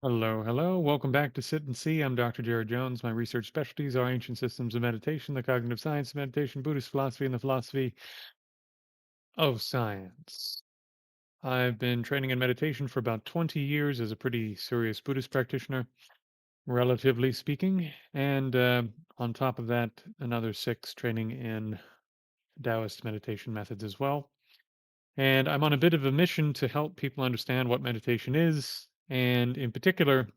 Hello, hello. Welcome back to Sit and See. I'm Dr. Jared Jones. My research specialties are ancient systems of meditation, the cognitive science of meditation, Buddhist philosophy, and the philosophy of science. I've been training in meditation for about 20 years as a pretty serious Buddhist practitioner, relatively speaking. And on top of that, another six training in Taoist meditation methods as well. And I'm on a bit of a mission to help people understand what meditation is, and in particular,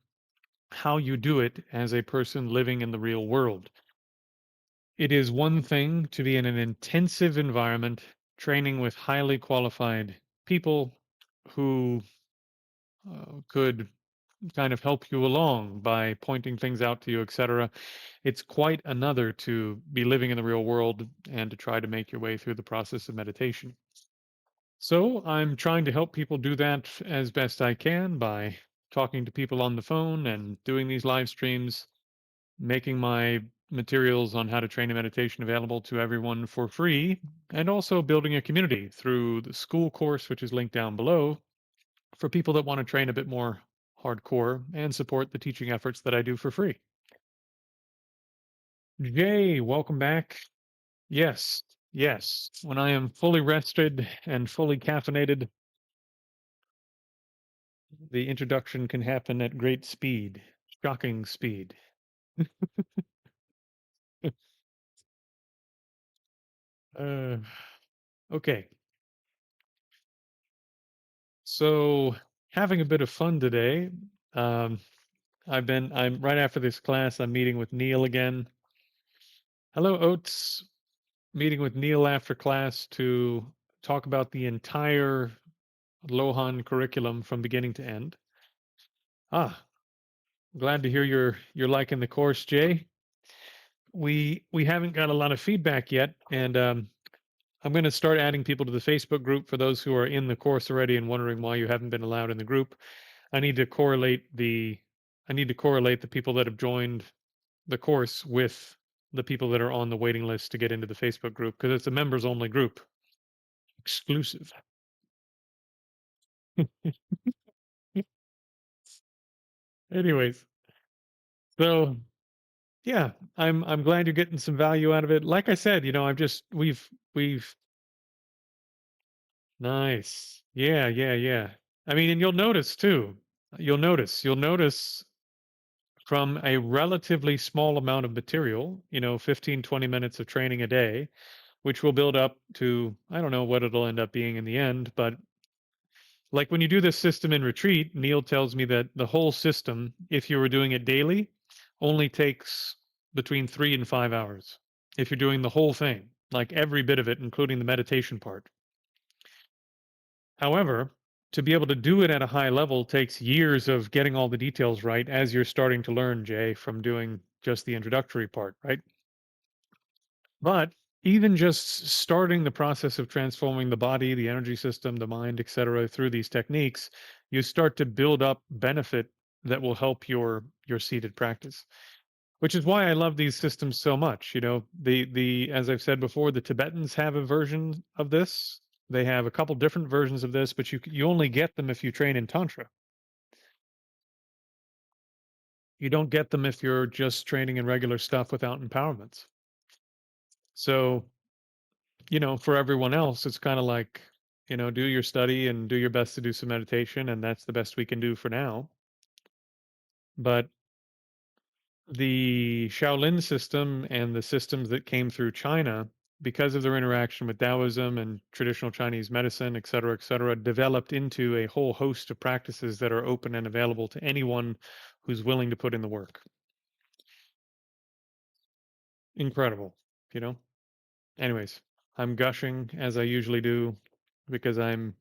how you do it as a person living in the real world. It is one thing to be in an intensive environment, training with highly qualified people who could kind of help you along by pointing things out to you, etc. It's quite another to be living in the real world and to try to make your way through the process of meditation. So I'm trying to help people do that as best I can by talking to people on the phone and doing these live streams, making my materials on how to train in meditation available to everyone for free, and also building a community through the school course, which is linked down below, for people that want to train a bit more hardcore and support the teaching efforts that I do for free. Jay, welcome back. Yes, yes. When I am fully rested and fully caffeinated, the introduction can happen at great speed, shocking speed. uh, okay. So having a bit of fun today. Um, I'm right after this class, I'm meeting with Neil again. Hello, Oates. Meeting with Neil after class to talk about the entire Lohan curriculum from beginning to end. Ah, glad to hear you're liking the course, Jay. We haven't got a lot of feedback yet, and I'm going to start adding people to the Facebook group for those who are in the course already and wondering why you haven't been allowed in the group. I need to correlate the I need to correlate the people that have joined the course with the people that are on the waiting list to get into the Facebook group because it's a members only group, exclusive. Anyways, so yeah, I'm glad you're getting some value out of it. Like I said, I've just we've nice. Yeah, yeah, yeah. I mean, and you'll notice from a relatively small amount of material, 15, 20 minutes of training a day, which will build up to, I don't know what it'll end up being in the end, but like when you do this system in retreat, Neil tells me that the whole system, if you were doing it daily, only takes between 3 and 5 hours. If you're doing the whole thing, like every bit of it, including the meditation part. However, to be able to do it at a high level takes years of getting all the details right as you're starting to learn, Jay, from doing just the introductory part, right? But even just starting the process of transforming the body, the energy system, the mind, etc., through these techniques, you start to build up benefit that will help your seated practice. Which is why I love these systems so much. The as I've said before, the Tibetans have a version of this. They have a couple different versions of this, but you only get them if you train in tantra. You don't get them if you're just training in regular stuff without empowerments. So for everyone else, it's kind of like, do your study and do your best to do some meditation, and that's the best we can do for now. But the Shaolin system and the systems that came through China, because of their interaction with Taoism and traditional Chinese medicine, et cetera, developed into a whole host of practices that are open and available to anyone who's willing to put in the work. Incredible, you know? Anyways, I'm gushing as I usually do because as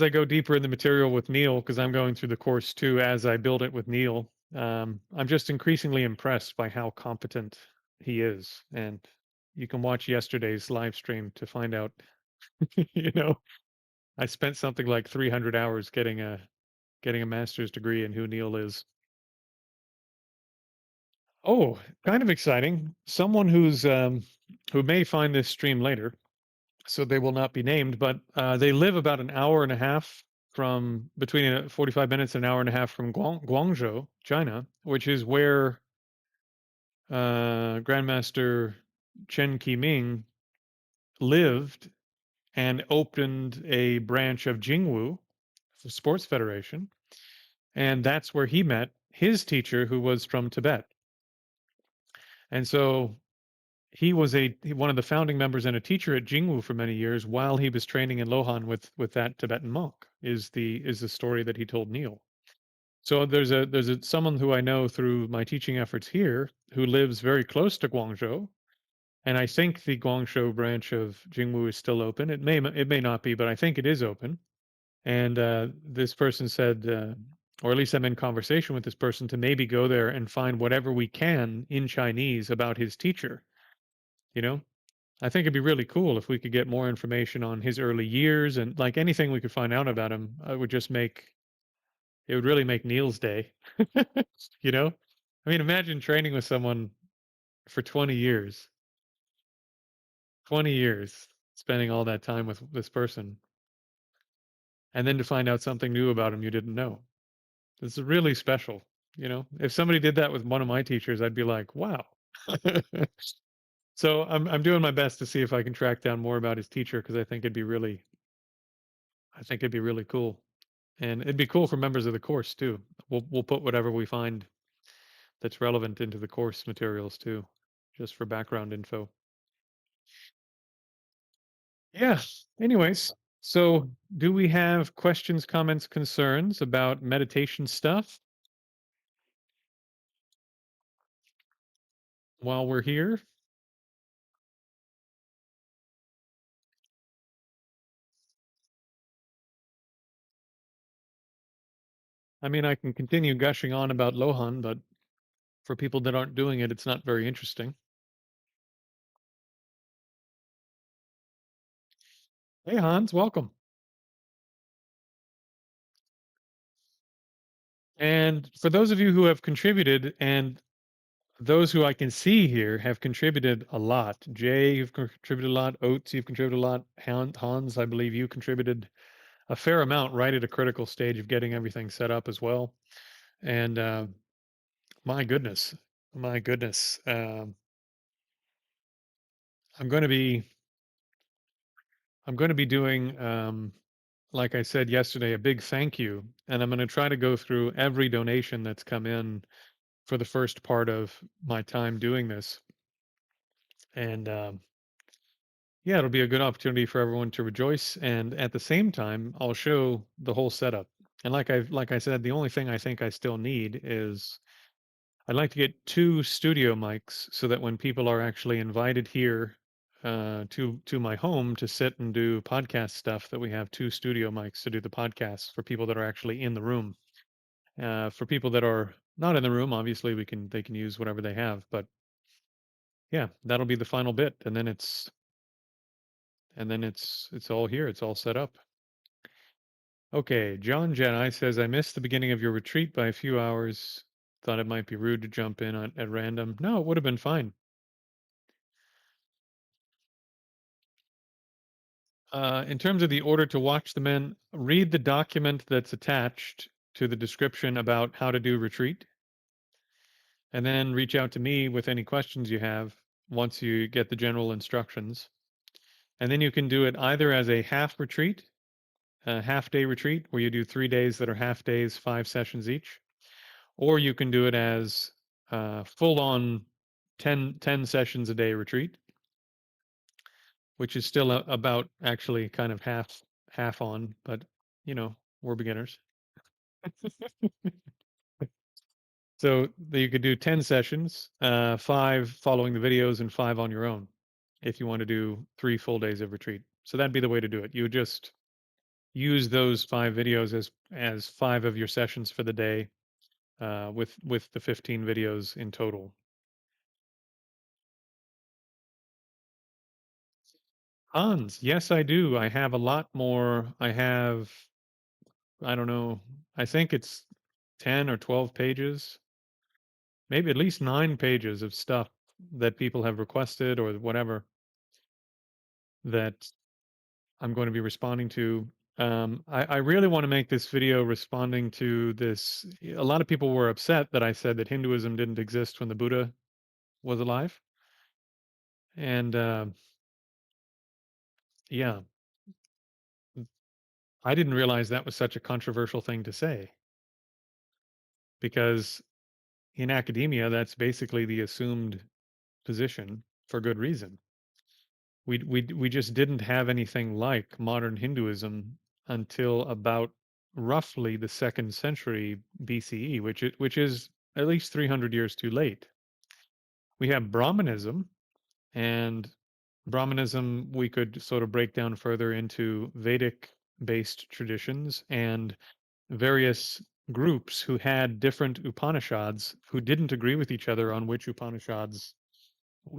I go deeper in the material with Neil, because I'm going through the course too, as I build it with Neil, I'm just increasingly impressed by how competent he is. And you can watch yesterday's live stream to find out, you know, I spent something like 300 hours getting a master's degree in who Neil is. Oh, kind of exciting. Someone who may find this stream later, so they will not be named, but they live about an hour and a half. from between 45 minutes and an hour and a half from Guangzhou, China, which is where Grandmaster Chen Qiming lived and opened a branch of Jingwu Sports Federation, and that's where he met his teacher, who was from Tibet. And so he was one of the founding members and a teacher at Jingwu for many years while he was training in Lohan with that Tibetan monk. Is the story that he told Neil. So there's someone who I know through my teaching efforts here who lives very close to Guangzhou, and I think the Guangzhou branch of Jingwu is still open. It may not be, but I think it is open. And this person said, or at least I'm in conversation with this person to maybe go there and find whatever we can in Chinese about his teacher. You know, I think it'd be really cool if we could get more information on his early years and like anything we could find out about him. It would really make Neil's day. you know, I mean, imagine training with someone for 20 years, 20 years, spending all that time with this person, and then to find out something new about him you didn't know. It's really special. If somebody did that with one of my teachers, I'd be like, wow. So I'm doing my best to see if I can track down more about his teacher because I think it'd be really cool. And it'd be cool for members of the course too. We'll put whatever we find that's relevant into the course materials too, just for background info. Yeah. Anyways, so do we have questions, comments, concerns about meditation stuff while we're here? I mean, I can continue gushing on about Lohan, but for people that aren't doing it, it's not very interesting. Hey, Hans, welcome. And for those of you who have contributed, and those who I can see here have contributed a lot. Jay, you've contributed a lot. Oates, you've contributed a lot. Hans, I believe you contributed a fair amount right at a critical stage of getting everything set up as well. And my goodness, my goodness, I'm going to be I'm going to be doing, like I said yesterday, a big thank you, and I'm going to try to go through every donation that's come in for the first part of my time doing this. And yeah, it'll be a good opportunity for everyone to rejoice. And at the same time, I'll show the whole setup. And like I said, the only thing I think I still need is I'd like to get two studio mics so that when people are actually invited here to my home to sit and do podcast stuff, that we have two studio mics to do the podcasts for people that are actually in the room. For people that are not in the room, obviously they can use whatever they have. But yeah, that'll be the final bit, and then it's all here. It's all set up. Okay, John Jedi says I missed the beginning of your retreat by a few hours. Thought it might be rude to jump in at random. No, it would have been fine. In terms of the order to watch the men, read the document that's attached to the description about how to do retreat, and then reach out to me with any questions you have once you get the general instructions. And then you can do it either as a half retreat, a half day retreat, where you do 3 days that are half days, 5 sessions each, or you can do it as full on 10 sessions a day retreat, which is still about actually kind of half on, but we're beginners. So you could do 10 sessions, 5 following the videos and 5 on your own if you want to do 3 full days of retreat. So that'd be the way to do it. You would just use those 5 videos as 5 of your sessions for the day, with the 15 videos in total. Hans, yes, I do. I have a lot more. I don't know, I think it's 10 or 12 pages, maybe at least 9 pages of stuff that people have requested or whatever that I'm going to be responding to. I really want to make this video responding to this. A lot of people were upset that I said that Hinduism didn't exist when the Buddha was alive. And yeah, I didn't realize that was such a controversial thing to say because in academia, that's basically the assumed position for good reason. We just didn't have anything like modern Hinduism until about roughly the 2nd century BCE, which is at least 300 years too late. We have Brahmanism, and Brahmanism we could sort of break down further into Vedic based traditions and various groups who had different Upanishads who didn't agree with each other on which Upanishads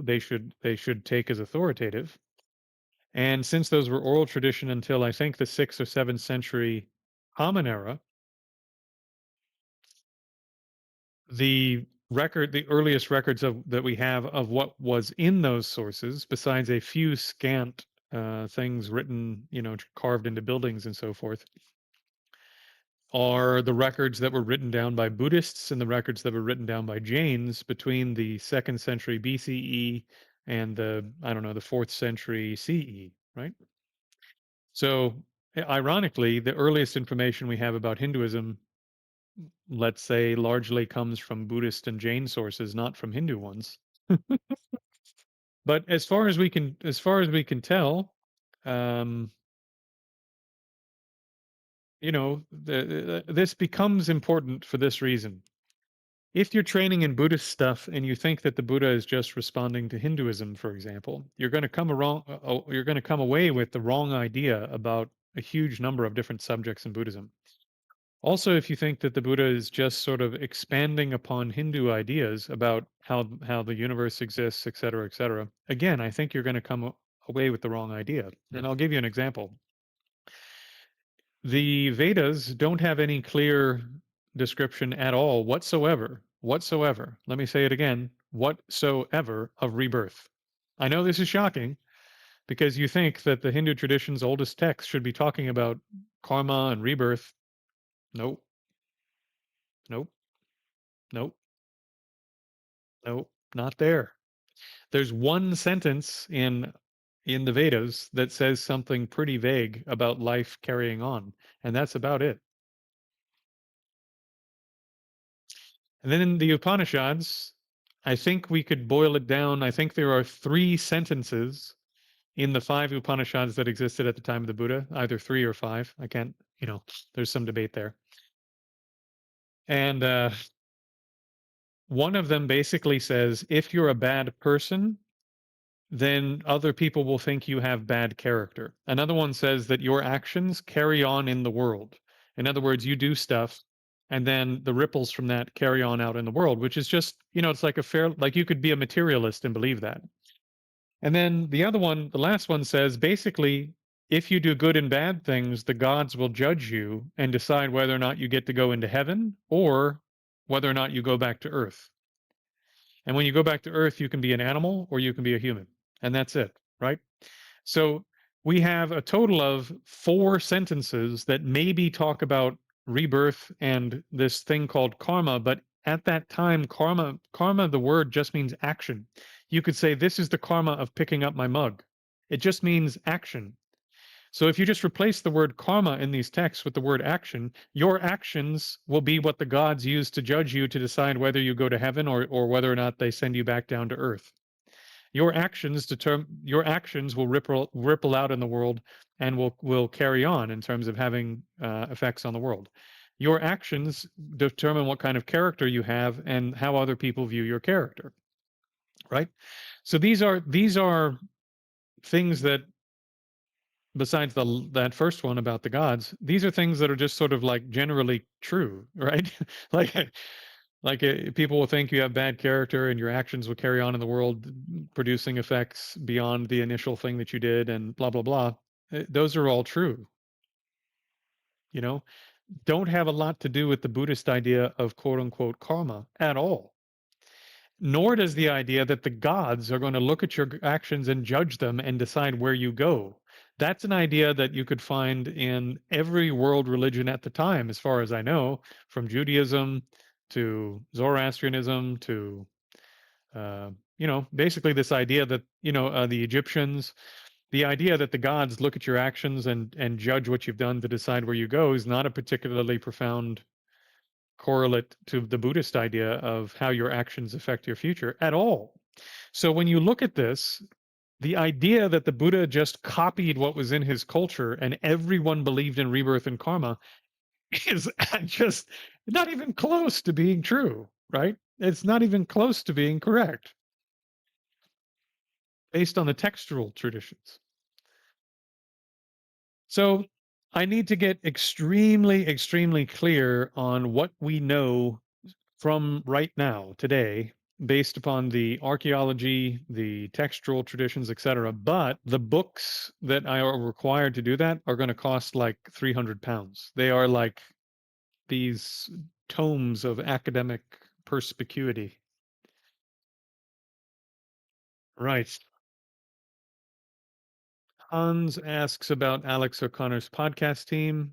they should take as authoritative. And since those were oral tradition until I think the 6th or 7th century Common Era, the earliest records of that we have of what was in those sources, besides a few scant things written, carved into buildings and so forth, are the records that were written down by Buddhists and the records that were written down by Jains between the 2nd century BCE and I don't know, the 4th century CE, right? So, ironically, the earliest information we have about Hinduism, let's say, largely comes from Buddhist and Jain sources, not from Hindu ones. But as far as we can tell, um, this becomes important for this reason. If you're training in Buddhist stuff and you think that the Buddha is just responding to Hinduism, for example, you're going to come away with the wrong idea about a huge number of different subjects in Buddhism. Also, if you think that the Buddha is just sort of expanding upon Hindu ideas about how the universe exists, et cetera, again, I think you're going to come away with the wrong idea. And I'll give you an example. The Vedas don't have any clear description at all whatsoever. Let me say it again, whatsoever of rebirth. I know this is shocking because you think that the Hindu tradition's oldest text should be talking about karma and rebirth. Nope, nope, nope, nope, not there. There's one sentence in the Vedas that says something pretty vague about life carrying on, and that's about it. And then in the Upanishads, I think we could boil it down. I think there are 3 sentences in the 5 Upanishads that existed at the time of the Buddha, either 3 or 5. I can't, there's some debate there. And one of them basically says, if you're a bad person, then other people will think you have bad character. Another one says that your actions carry on in the world. In other words, you do stuff and then the ripples from that carry on out in the world, which is just, it's like you could be a materialist and believe that. And then the other one, the last one says basically, if you do good and bad things, the gods will judge you and decide whether or not you get to go into heaven or whether or not you go back to earth. And when you go back to earth, you can be an animal or you can be a human. And that's it, right? So we have a total of 4 sentences that maybe talk about rebirth and this thing called karma, but at that time, karma, the word just means action. You could say, this is the karma of picking up my mug. It just means action. So if you just replace the word karma in these texts with the word action, your actions will be what the gods use to judge you to decide whether you go to heaven or whether or not they send you back down to earth. Your actions will ripple out in the world and will carry on in terms of having effects on the world. Your actions determine what kind of character you have and how other people view your character, right? So these are things that, besides that first one about the gods, these are things that are just sort of like generally true, right? like people will think you have bad character and your actions will carry on in the world, producing effects beyond the initial thing that you did, and blah blah blah. Those are all true. Don't have a lot to do with the Buddhist idea of quote unquote karma at all. Nor does the idea that the gods are going to look at your actions and judge them and decide where you go. That's an idea that you could find in every world religion at the time, as far as I know, from Judaism to Zoroastrianism to, basically this idea that, the Egyptians, the idea that the gods look at your actions and judge what you've done to decide where you go is not a particularly profound correlate to the Buddhist idea of how your actions affect your future at all. So when you look at this, the idea that the Buddha just copied what was in his culture and everyone believed in rebirth and karma is just not even close to being true, right? It's not even close to being correct based on the textual traditions. So I need to get extremely, extremely clear on what we know from right now, today, based upon the archaeology, the textual traditions, etc. But the books that I are required to do that are going to cost like £300. They are like these tomes of academic perspicuity. Right. Hans asks about Alex O'Connor's podcast team.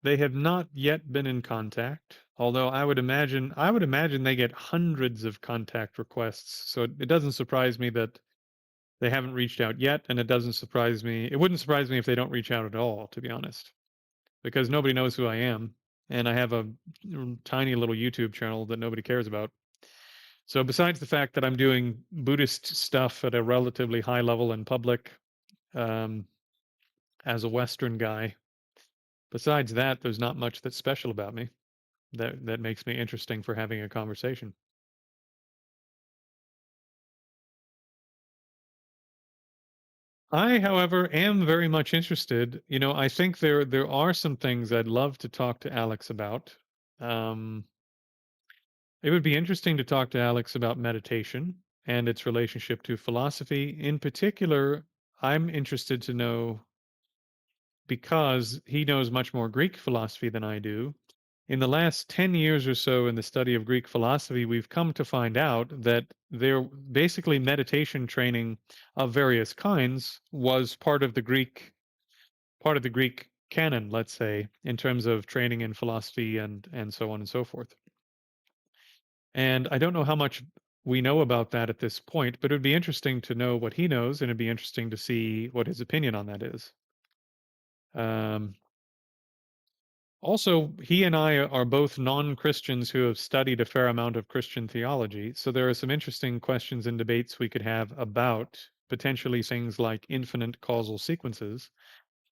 They have not yet been in contact, although I would imagine they get hundreds of contact requests. So it doesn't surprise me that they haven't reached out yet, and it wouldn't surprise me if they don't reach out at all, to be honest, because nobody knows who I am, and I have a tiny little YouTube channel that nobody cares about. So besides the fact that I'm doing Buddhist stuff at a relatively high level in public, um, as a Western guy, besides that, there's not much that's special about me that makes me interesting for having a conversation. I, however, am very much interested. I think there are some things I'd love to talk to Alex about. Um, it would be interesting to talk to Alex about meditation and its relationship to philosophy. In particular, I'm interested to know, because he knows much more Greek philosophy than I do. In the last 10 years or so in the study of Greek philosophy, we've come to find out that there basically meditation training of various kinds was part of the Greek canon, let's say, in terms of training in philosophy and so on and so forth. And I don't know how much we know about that at this point, but it would be interesting to know what he knows, and it'd be interesting to see what his opinion on that is. Um, Also, he and I are both non-Christians who have studied a fair amount of Christian theology, so there are some interesting questions and debates we could have about potentially things like infinite causal sequences.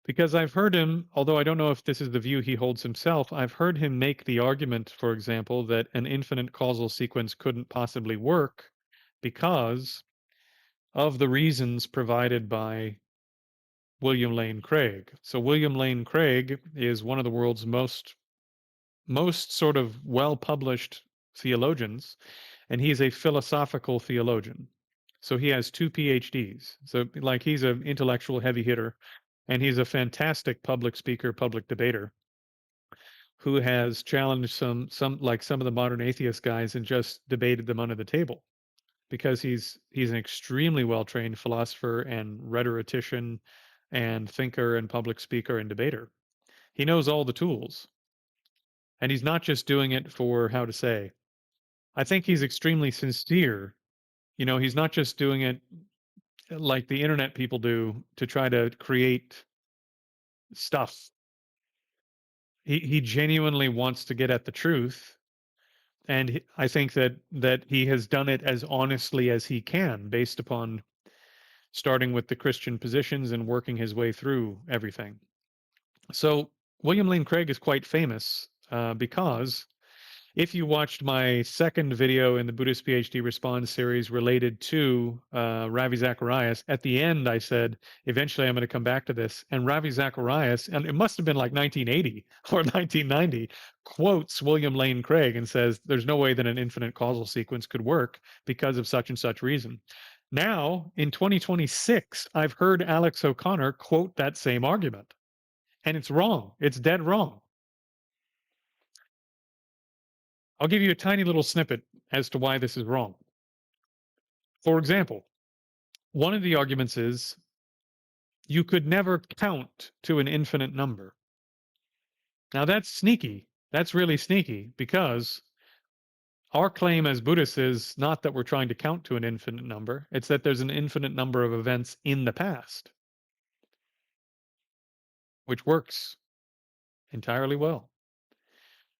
Because I've heard him, although I don't know if this is the view he holds himself, I've heard him make the argument, for example, that an infinite causal sequence couldn't possibly work because of the reasons provided by William Lane Craig. So William Lane Craig is one of the world's most sort of well-published theologians, and he's a philosophical theologian. So he has two PhDs. So like he's an intellectual heavy hitter, and he's a fantastic public speaker, public debater who has challenged some of the modern atheist guys and just debated them under the table because he's an extremely well-trained philosopher and rhetorician and thinker and public speaker and debater. He knows all the tools. And he's not just doing it for, how to say, I think he's extremely sincere. He's not just doing it like the internet people do to try to create stuff. He genuinely wants to get at the truth, and I think that he has done it as honestly as he can, based upon starting with the Christian positions and working his way through everything. So William Lane Craig is quite famous because if you watched my second video in the Buddhist PhD Response series related to Ravi Zacharias, at the end I said, eventually I'm going to come back to this. And Ravi Zacharias, and it must have been like 1980 or 1990, quotes William Lane Craig and says, there's no way that an infinite causal sequence could work because of such and such reason. Now, in 2026, I've heard Alex O'Connor quote that same argument. And it's wrong. It's dead wrong. I'll give you a tiny little snippet as to why this is wrong. For example, one of the arguments is you could never count to an infinite number. Now that's sneaky. That's really sneaky because our claim as Buddhists is not that we're trying to count to an infinite number, it's that there's an infinite number of events in the past, which works entirely well.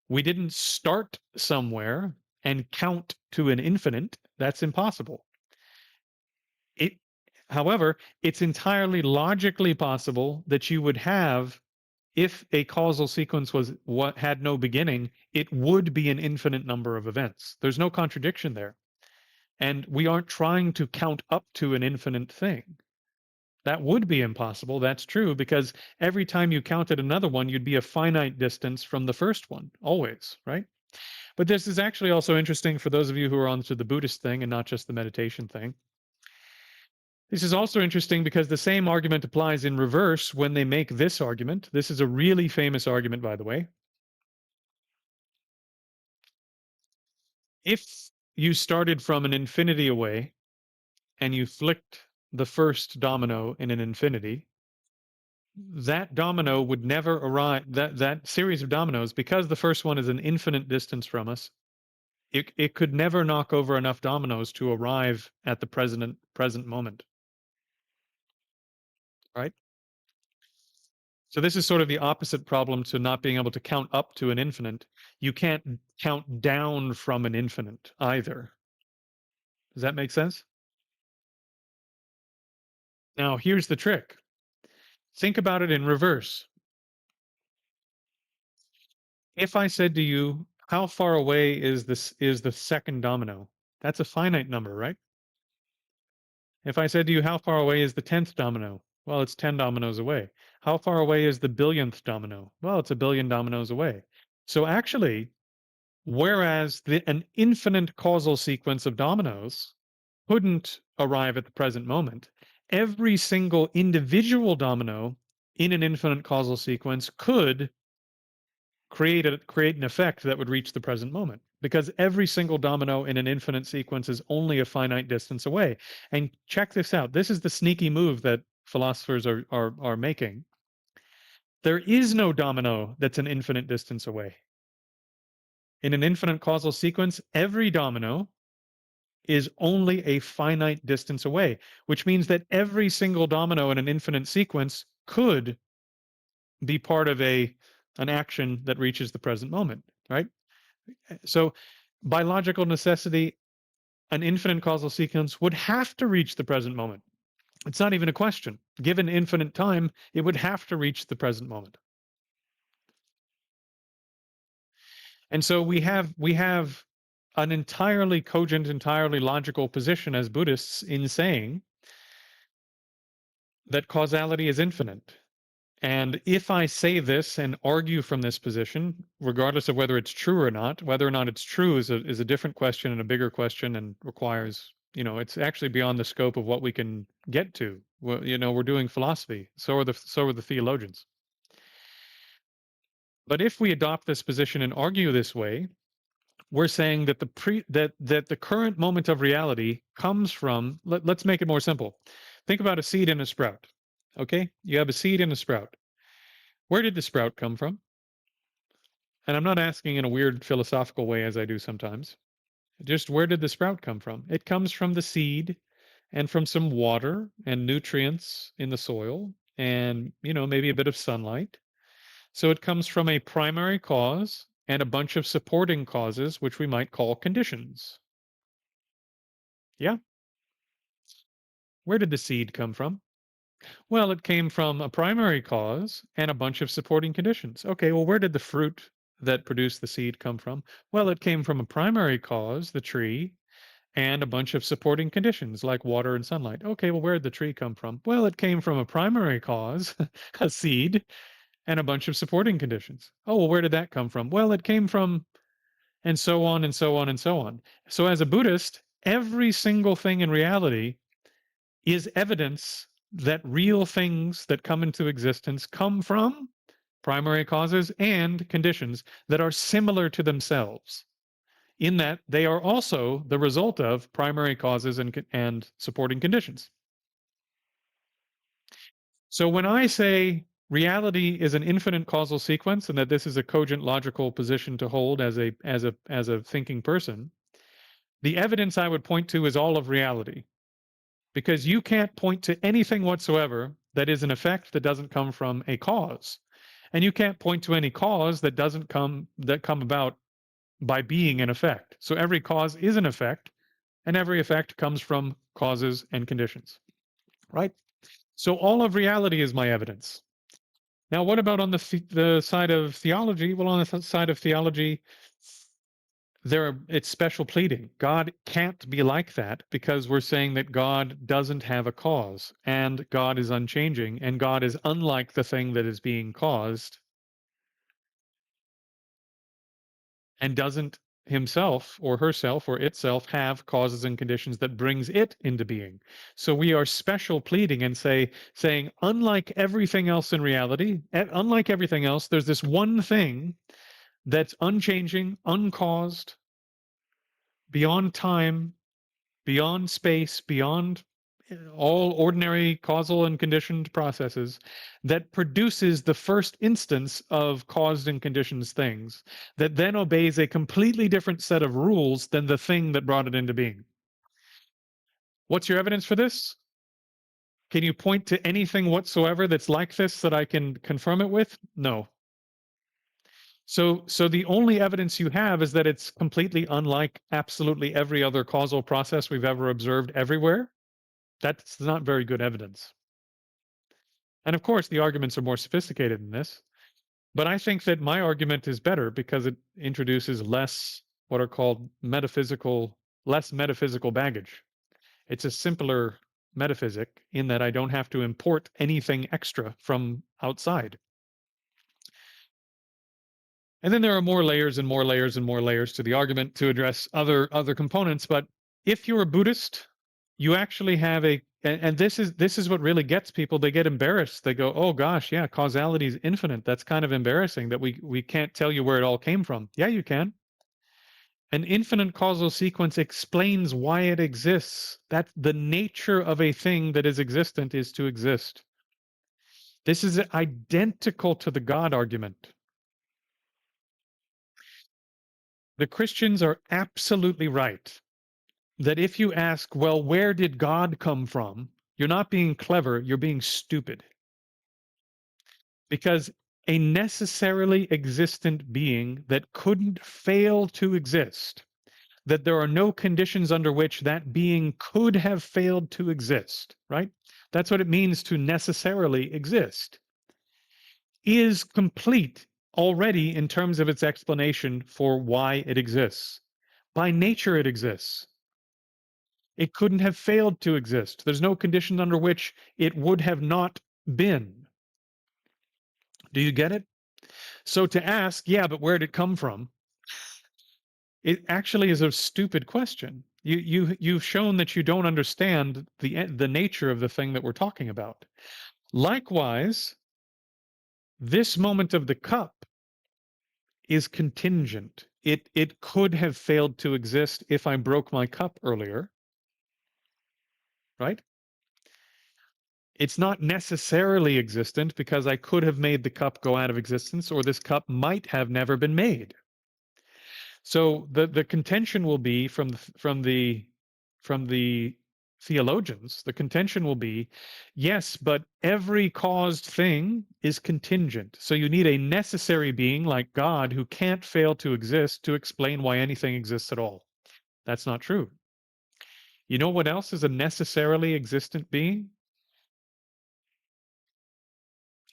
We didn't start somewhere and count to an infinite. That's impossible. It, however, it's entirely logically possible that you would have, if a causal sequence was what had no beginning, it would be an infinite number of events. There's no contradiction there. And we aren't trying to count up to an infinite thing. That would be impossible. That's true, because every time you counted another one, you'd be a finite distance from the first one, always, right? But this is actually also interesting for those of you who are onto the Buddhist thing and not just the meditation thing. This is also interesting because the same argument applies in reverse when they make this argument. This is a really famous argument, by the way. If you started from an infinity away and you flicked the first domino in an infinity, that domino would never arrive, that series of dominoes, because the first one is an infinite distance from us, it could never knock over enough dominoes to arrive at the present moment, right? So this is sort of the opposite problem to not being able to count up to an infinite. You can't count down from an infinite either. Does that make sense? Now, here's the trick. Think about it in reverse. If I said to you, how far away is the second domino? That's a finite number, right? If I said to you, how far away is the 10th domino? Well, it's 10 dominoes away. How far away is the billionth domino? Well, it's a billion dominoes away. So actually, whereas an infinite causal sequence of dominoes couldn't arrive at the present moment, every single individual domino in an infinite causal sequence could create an effect that would reach the present moment, because every single domino in an infinite sequence is only a finite distance away. And check this out. This is the sneaky move that philosophers are making. There is no domino that's an infinite distance away. In an infinite causal sequence, every domino is only a finite distance away, which means that every single domino in an infinite sequence could be part of an action that reaches the present moment, right? So by logical necessity, an infinite causal sequence would have to reach the present moment. It's not even a question. Given infinite time, it would have to reach the present moment. And so we have an entirely cogent, entirely logical position as Buddhists in saying that causality is infinite. And if I say this and argue from this position, regardless of whether it's true or not, whether or not it's true is a different question and a bigger question, and requires, it's actually beyond the scope of what we can get to. Well, we're doing philosophy. So are the theologians. But if we adopt this position and argue this way, we're saying that the current moment of reality comes from, let's make it more simple. Think about a seed and a sprout. Okay? You have a seed and a sprout. Where did the sprout come from? And I'm not asking in a weird philosophical way as I do sometimes. Just where did the sprout come from? It comes from the seed and from some water and nutrients in the soil and, maybe a bit of sunlight. So it comes from a primary cause and a bunch of supporting causes, which we might call conditions. Yeah? Where did the seed come from? Well, it came from a primary cause and a bunch of supporting conditions. Okay, well, where did the fruit that produced the seed come from? Well, it came from a primary cause, the tree, and a bunch of supporting conditions like water and sunlight. Okay, well, where did the tree come from? Well, it came from a primary cause, a seed, and a bunch of supporting conditions. Oh, well, where did that come from? Well, it came from, and so on and so on and so on. So as a Buddhist, every single thing in reality is evidence that real things that come into existence come from primary causes and conditions that are similar to themselves, in that they are also the result of primary causes and supporting conditions. So when I say reality is an infinite causal sequence and that this is a cogent logical position to hold as a thinking person, the evidence I would point to is all of reality. Because you can't point to anything whatsoever that is an effect that doesn't come from a cause. And you can't point to any cause that come about by being an effect. So every cause is an effect, and every effect comes from causes and conditions, right? So all of reality is my evidence. Now, what about on the side of theology? Well, on the side of theology, it's special pleading. God can't be like that because we're saying that God doesn't have a cause and God is unchanging and God is unlike the thing that is being caused and doesn't himself or herself or itself have causes and conditions that brings it into being. So we are special pleading and saying unlike everything else in reality, unlike everything else, there's this one thing that's unchanging, uncaused, beyond time, beyond space, beyond all ordinary causal and conditioned processes that produces the first instance of caused and conditions things that then obeys a completely different set of rules than the thing that brought it into being. What's your evidence for this? Can you point to anything whatsoever that's like this that I can confirm it with? No. So the only evidence you have is that it's completely unlike absolutely every other causal process we've ever observed everywhere. That's not very good evidence. And of course, the arguments are more sophisticated than this. But I think that my argument is better because it introduces less what are called less metaphysical baggage. It's a simpler metaphysic in that I don't have to import anything extra from outside. And then there are more layers and more layers and more layers to the argument to address other components. But if you're a Buddhist, you actually have and this is what really gets people. They get embarrassed. They go, "Oh gosh, yeah, causality is infinite. That's kind of embarrassing that we can't tell you where it all came from." Yeah, you can. An infinite causal sequence explains why it exists. That the nature of a thing that is existent is to exist. This is identical to the God argument. The Christians are absolutely right that if you ask, well, where did God come from? You're not being clever, you're being stupid. Because a necessarily existent being that couldn't fail to exist, that there are no conditions under which that being could have failed to exist, right? That's what it means to necessarily exist, is complete already in terms of its explanation for why it exists. By nature, it exists. It couldn't have failed to exist. There's no condition under which it would have not been. Do you get it? So to ask, yeah, but where did it come from? It actually is a stupid question. You've shown that you don't understand the nature of the thing that we're talking about. Likewise, this moment of the cup is contingent. It could have failed to exist if I broke my cup earlier, right? It's not necessarily existent because I could have made the cup go out of existence, or this cup might have never been made. So the contention will be from the theologians, the contention will be, yes, but every caused thing is contingent. So you need a necessary being like God who can't fail to exist to explain why anything exists at all. That's not true. You know what else is a necessarily existent being?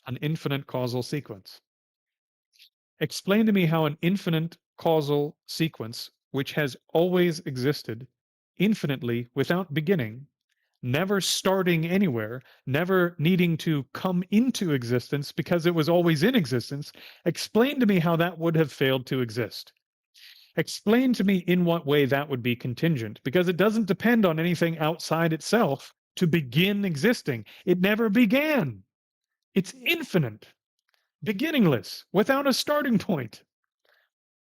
An infinite causal sequence. Explain to me how an infinite causal sequence, which has always existed infinitely without beginning, never starting anywhere, never needing to come into existence because it was always in existence, explain to me how that would have failed to exist. Explain to me in what way that would be contingent, because it doesn't depend on anything outside itself to begin existing. It never began. It's infinite, beginningless, without a starting point.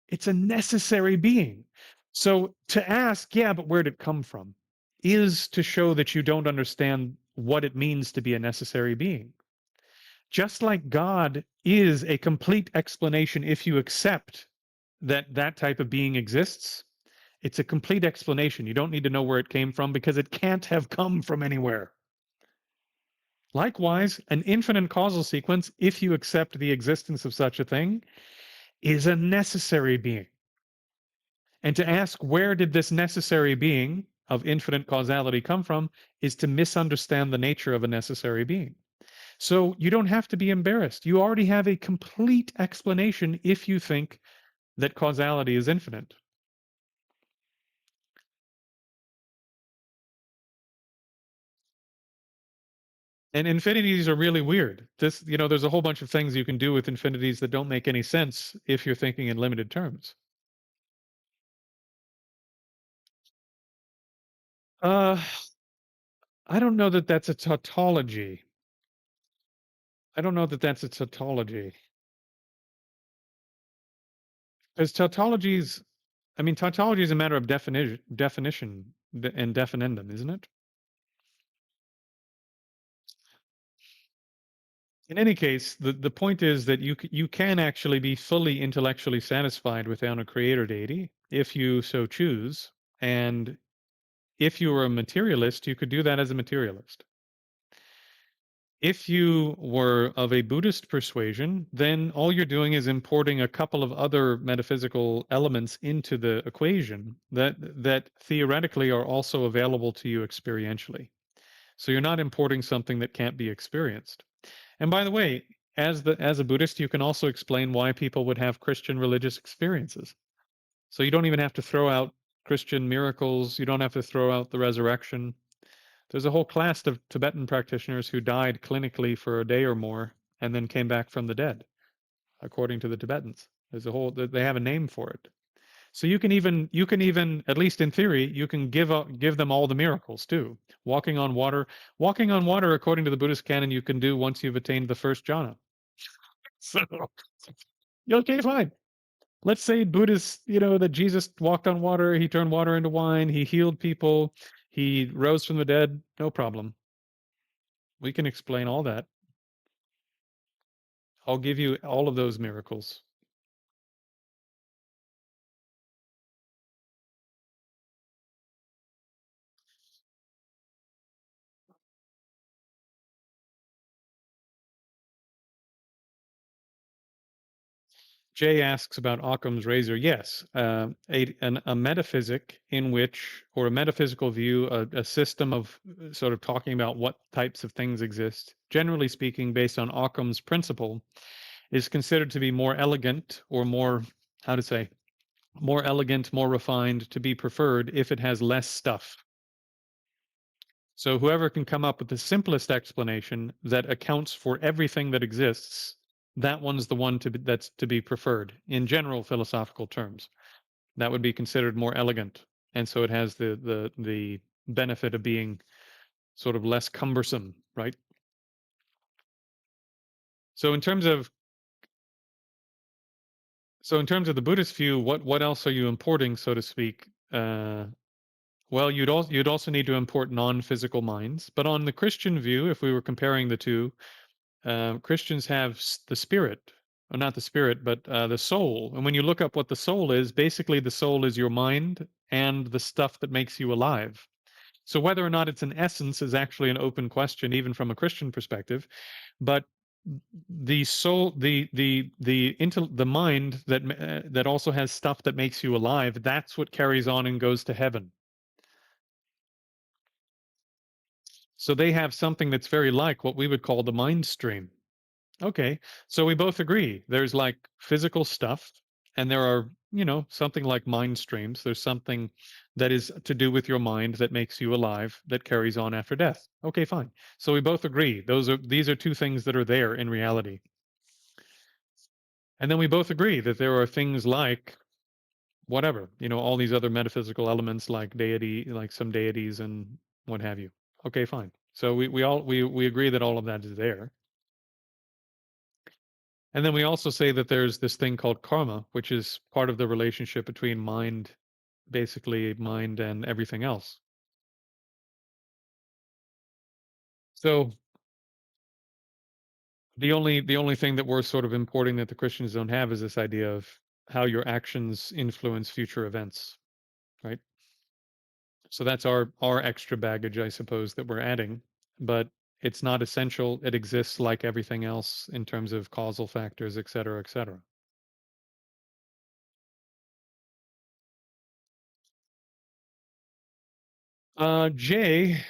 It's a necessary being. So to ask, yeah, but where did it come from, is to show that you don't understand what it means to be a necessary being. Just like God is a complete explanation if you accept that that type of being exists, it's a complete explanation. You don't need to know where it came from because it can't have come from anywhere. Likewise, an infinite causal sequence, if you accept the existence of such a thing, is a necessary being. And to ask where did this necessary being of infinite causality come from is to misunderstand the nature of a necessary being. So you don't have to be embarrassed. You already have a complete explanation if you think that causality is infinite. And infinities are really weird. There's a whole bunch of things you can do with infinities that don't make any sense if you're thinking in limited terms. Uh, I don't know that that's a tautology. I don't know that that's a tautology. Because tautology is a matter of definition and definendum, isn't it? In any case, the point is that you can actually be fully intellectually satisfied without a creator deity if you so choose. And if you were a materialist, you could do that as a materialist. If you were of a Buddhist persuasion, then all you're doing is importing a couple of other metaphysical elements into the equation that theoretically are also available to you experientially. So you're not importing something that can't be experienced. And by the way, as a Buddhist, you can also explain why people would have Christian religious experiences. So you don't even have to throw out Christian miracles. You don't have to throw out the resurrection. There's a whole class of Tibetan practitioners who died clinically for a day or more and then came back from the dead, according to the Tibetans. They have a name for it. So you can even at least in theory you can give them all the miracles too. Walking on water according to the Buddhist canon you can do once you've attained the first jhana. So okay, fine. Let's say Buddhists, that Jesus walked on water, he turned water into wine, he healed people, he rose from the dead, no problem. We can explain all that. I'll give you all of those miracles. Jay asks about Occam's razor. Yes, a metaphysic in which, or a metaphysical view, a system of sort of talking about what types of things exist, generally speaking, based on Occam's principle, is considered to be more elegant or more, how to say, more elegant, more refined, to be preferred if it has less stuff. So whoever can come up with the simplest explanation that accounts for everything that exists, that one's the one that's to be preferred in general philosophical terms. That would be considered more elegant, and so it has the benefit of being sort of less cumbersome, right? So in terms of the Buddhist view, what else are you importing, so to speak? Well, you'd also need to import non-physical minds. But on the Christian view, if we were comparing the two, Christians have the spirit, or not the spirit, but the soul. And when you look up what the soul is, basically the soul is your mind and the stuff that makes you alive. So whether or not it's an essence is actually an open question, even from a Christian perspective. But the soul, the mind that also has stuff that makes you alive, that's what carries on and goes to heaven. So they have something that's very like what we would call the mind stream. Okay, so we both agree. There's like physical stuff, and there are, something like mind streams. There's something that is to do with your mind that makes you alive, that carries on after death. Okay, fine. So we both agree. These are two things that are there in reality. And then we both agree that there are things like whatever, all these other metaphysical elements like deity, like some deities and what have you. Okay, fine. So we agree that all of that is there. And then we also say that there's this thing called karma, which is part of the relationship between mind, basically mind and everything else. So The only thing that we're sort of importing that the Christians don't have is this idea of how your actions influence future events, right? So that's our extra baggage, I suppose, that we're adding, but it's not essential. It exists like everything else in terms of causal factors, et cetera, et cetera. Jay,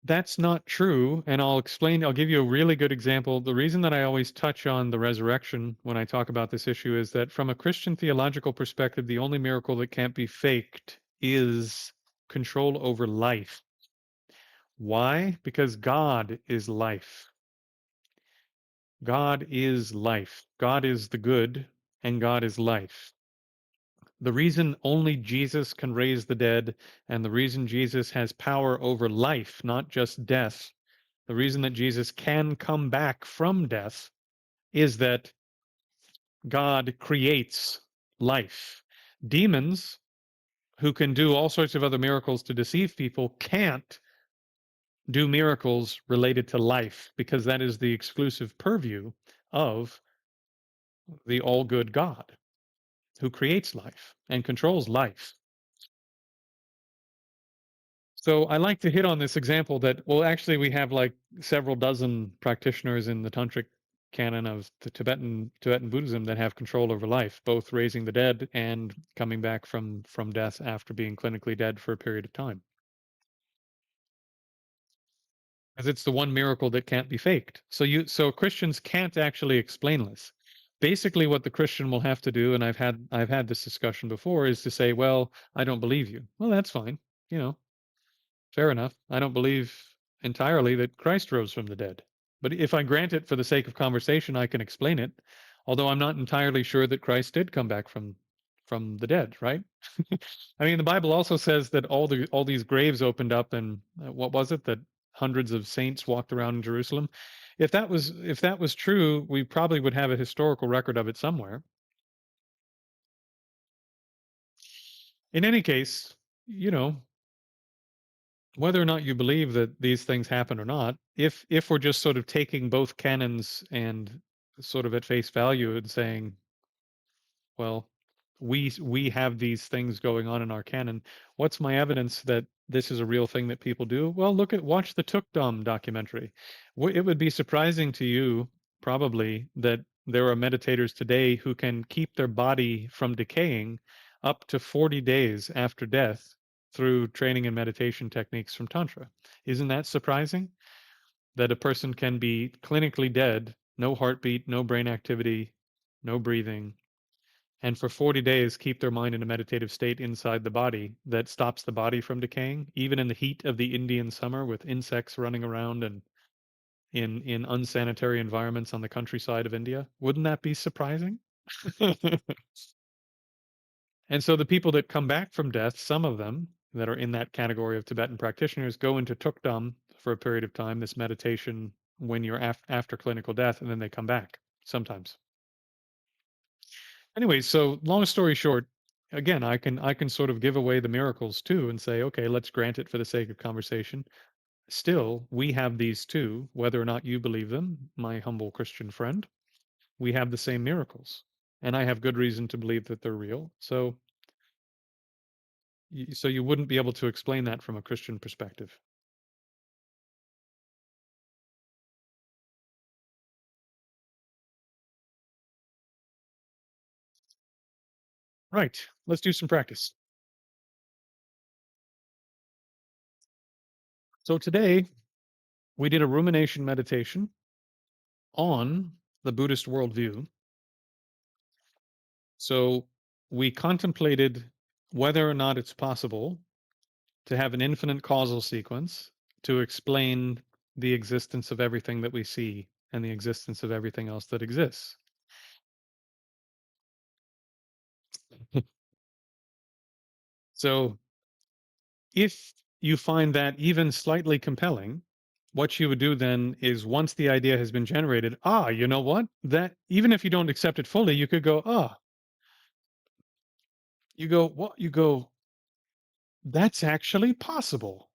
that's not true, and I'll explain. I'll give you a really good example. The reason that I always touch on the resurrection when I talk about this issue is that from a Christian theological perspective, the only miracle that can't be faked is control over life. Why? Because God is life. God is life. God is the good, and God is life. The reason only Jesus can raise the dead, and the reason Jesus has power over life, not just death, the reason that Jesus can come back from death is that God creates life. Demons, who can do all sorts of other miracles to deceive people, can't do miracles related to life because that is the exclusive purview of the all good God who creates life and controls life. So I like to hit on this example that, well, actually, we have like several dozen practitioners in the tantric canon of the Tibetan Buddhism that have control over life, both raising the dead and coming back from death after being clinically dead for a period of time. Because it's the one miracle that can't be faked. So Christians can't actually explain this. Basically, what the Christian will have to do, and I've had this discussion before, is to say, well, I don't believe you. Well, that's fine. You know, fair enough. I don't believe entirely that Christ rose from the dead. But if I grant it for the sake of conversation, I can explain it. Although I'm not entirely sure that Christ did come back from the dead, right? I mean, the Bible also says that all these graves opened up, and what was it that hundreds of saints walked around in Jerusalem? If that was true, we probably would have a historical record of it somewhere. In any case, you know, whether or not you believe that these things happen or not, if we're just sort of taking both canons and sort of at face value and saying, well, we have these things going on in our canon. What's my evidence that this is a real thing that people do? Well, watch the Tukdom documentary. It would be surprising to you probably that there are meditators today who can keep their body from decaying up to 40 days after death through training and meditation techniques from Tantra. Isn't that surprising? That a person can be clinically dead, no heartbeat, no brain activity, no breathing, and for 40 days keep their mind in a meditative state inside the body that stops the body from decaying, even in the heat of the Indian summer with insects running around and in unsanitary environments on the countryside of India. Wouldn't that be surprising? And so the people that come back from death, some of them that are in that category of Tibetan practitioners, go into Tukdam for a period of time, this meditation when you're after clinical death, and then they come back sometimes. Anyway, so long story short, again, I can sort of give away the miracles too and say, okay, let's grant it for the sake of conversation. Still, we have these too, whether or not you believe them, my humble Christian friend. We have the same miracles, and I have good reason to believe that they're real. So you wouldn't be able to explain that from a Christian perspective. Right. Let's do some practice. So today we did a rumination meditation on the Buddhist worldview. So we contemplated whether or not it's possible to have an infinite causal sequence to explain the existence of everything that we see and the existence of everything else that exists. So if you find that even slightly compelling, what you would do then is once the idea has been generated, you know what? That even if you don't accept it fully, you could go, you go, what? You go, that's actually possible.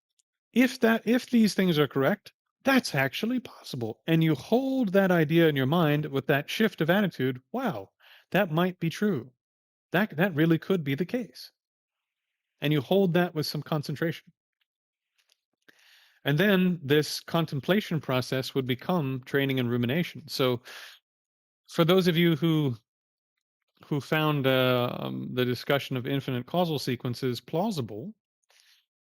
If these things are correct, That's actually possible. And you hold that idea in your mind with that shift of attitude. Wow, that might be true. That really could be the case. And you hold that with some concentration. And then this contemplation process would become training and rumination. So for those of you who found the discussion of infinite causal sequences plausible,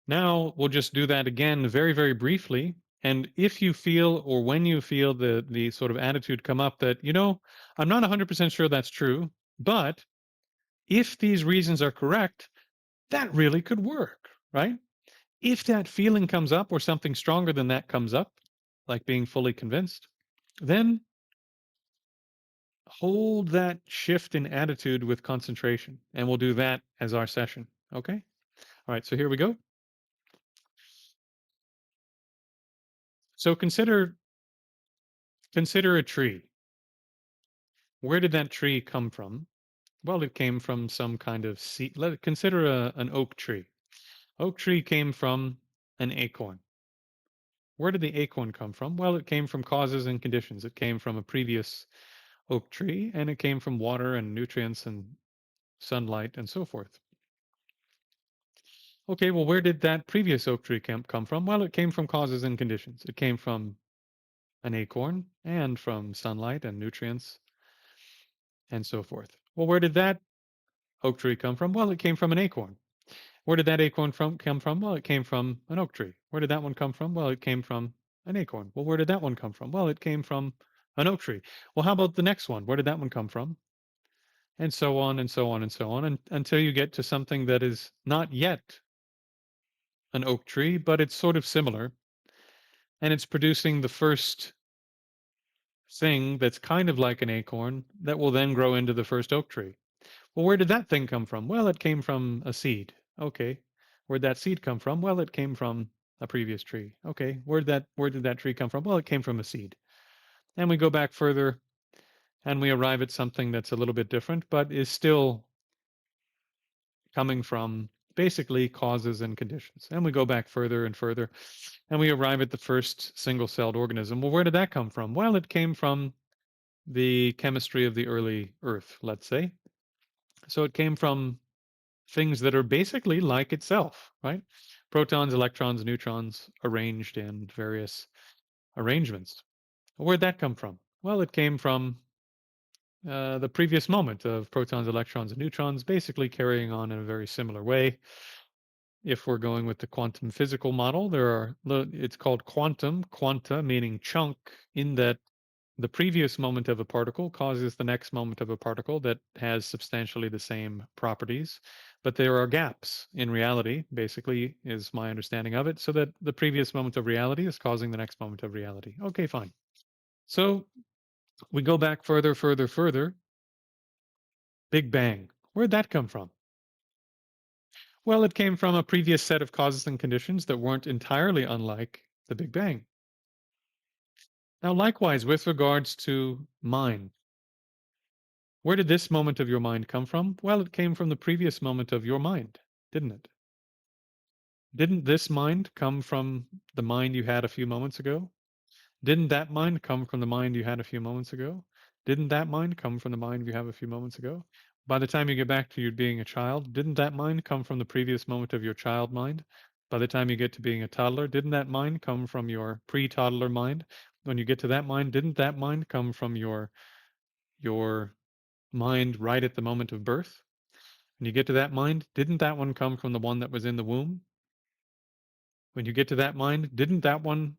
now we'll just do that again very, very briefly. And if you feel or when you feel the sort of attitude come up that, I'm not 100% sure that's true, but if these reasons are correct, that really could work, right? If that feeling comes up or something stronger than that comes up, like being fully convinced, then hold that shift in attitude with concentration. And we'll do that as our session. Okay? All right, so here we go. So consider a tree. Where did that tree come from? Well, it came from some kind of seed. Consider an oak tree. Oak tree came from an acorn. Where did the acorn come from? Well, it came from causes and conditions. It came from a previous oak tree, and it came from water and nutrients and sunlight and so forth. Okay, well, where did that previous oak tree come from? Well, it came from causes and conditions. It came from an acorn and from sunlight and nutrients and so forth. Well, where did that oak tree come from? Well, it came from an acorn. Where did that acorn come from? Well, it came from an oak tree. Where did that one come from? Well, it came from an acorn. Well, where did that one come from? Well, it came from an oak tree. Well, how about the next one? Where did that one come from? And so on and so on and so on until you get to something that is not yet an oak tree, but it's sort of similar. And it's producing the first thing that's kind of like an acorn that will then grow into the first oak tree. Well, where did that thing come from? Well, it came from a seed. Okay. Where'd that seed come from? Well, it came from a previous tree. Okay. Where did that tree come from? Well, it came from a seed. And we go back further and we arrive at something that's a little bit different, but is still coming from basically causes and conditions. And we go back further and further and we arrive at the first single-celled organism. Well, where did that come from? Well, it came from the chemistry of the early Earth, let's say. So it came from things that are basically like itself, right? Protons, electrons, neutrons arranged in various arrangements. Where'd that come from? Well, it came from the previous moment of protons, electrons, and neutrons, basically carrying on in a very similar way. If we're going with the quantum physical model, it's called quanta meaning chunk, in that the previous moment of a particle causes the next moment of a particle that has substantially the same properties, but there are gaps in reality, basically, is my understanding of it, so that the previous moment of reality is causing the next moment of reality. Okay, fine. So we go back further, further, further. Big Bang. Where'd that come from? Well, it came from a previous set of causes and conditions that weren't entirely unlike the Big Bang. Now, likewise, with regards to mind, where did this moment of your mind come from? Well, it came from the previous moment of your mind, didn't it? Didn't this mind come from the mind you had a few moments ago? Didn't that mind come from the mind you had a few moments ago? Didn't that mind come from the mind you have a few moments ago? By the time you get back to you being a child, didn't that mind come from the previous moment of your child mind? By the time you get to being a toddler, didn't that mind come from your pre-toddler mind? When you get to that mind, didn't that mind come from your mind right at the moment of birth? When you get to that mind, didn't that one come from the one that was in the womb? When you get to that mind, didn't that one,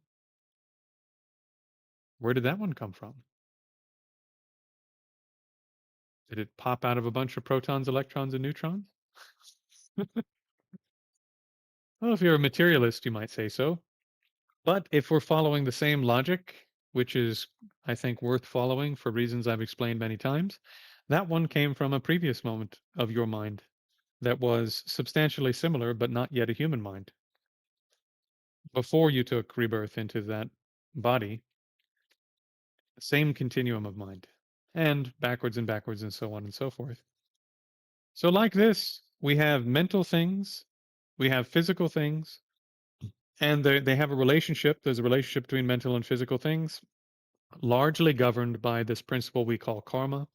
where did that one come from? Did it pop out of a bunch of protons, electrons, and neutrons? Well, if you're a materialist, you might say so. But if we're following the same logic, which is, I think, worth following for reasons I've explained many times, that one came from a previous moment of your mind that was substantially similar, but not yet a human mind. Before you took rebirth into that body, same continuum of mind, and backwards and so on and so forth. So like this, we have mental things, we have physical things, And they have a relationship. There's a relationship between mental and physical things, largely governed by this principle we call karma.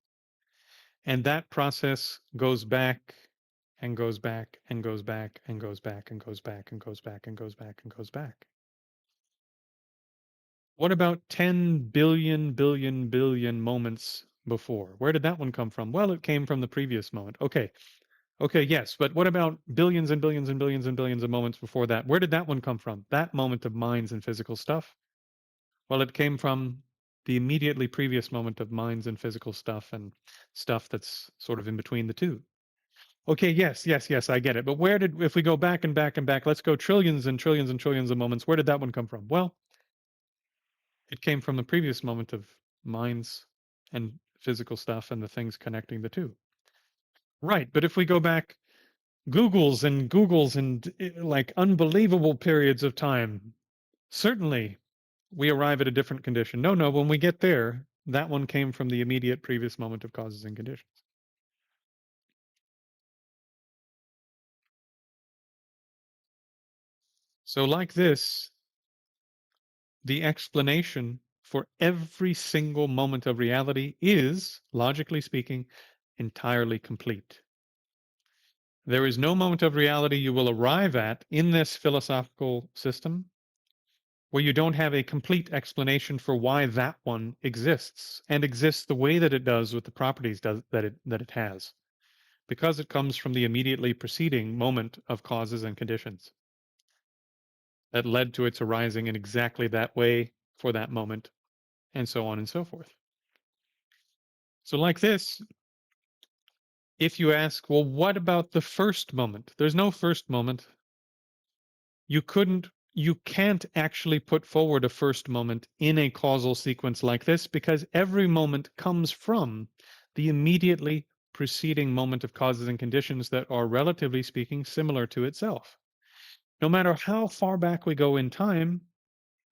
And that process goes back and goes back and goes back and goes back and goes back and goes back and goes back and goes back. What about 10 billion moments before? Where did that one come from? Well, it came from the previous moment. Okay. Okay, yes, but what about billions and billions and billions and billions of moments before that? Where did that one come from? That moment of minds and physical stuff? Well, it came from the immediately previous moment of minds and physical stuff and stuff that's sort of in between the two. Okay, yes, yes, yes, I get it. But where did, if we go back and back and back, let's go trillions and trillions and trillions of moments, where did that one come from? Well, it came from the previous moment of minds and physical stuff and the things connecting the two. Right, but if we go back Googles and like unbelievable periods of time, certainly we arrive at a different condition. No, no, when we get there, that one came from the immediate previous moment of causes and conditions. So, like this, the explanation for every single moment of reality is, logically speaking, entirely complete. There is no moment of reality you will arrive at in this philosophical system where you don't have a complete explanation for why that one exists and exists the way that it does with the properties that it has, because it comes from the immediately preceding moment of causes and conditions that led to its arising in exactly that way for that moment, and so on and so forth. So, like this, if you ask, well, what about the first moment? There's no first moment. You can't actually put forward a first moment in a causal sequence like this because every moment comes from the immediately preceding moment of causes and conditions that are, relatively speaking, similar to itself. No matter how far back we go in time,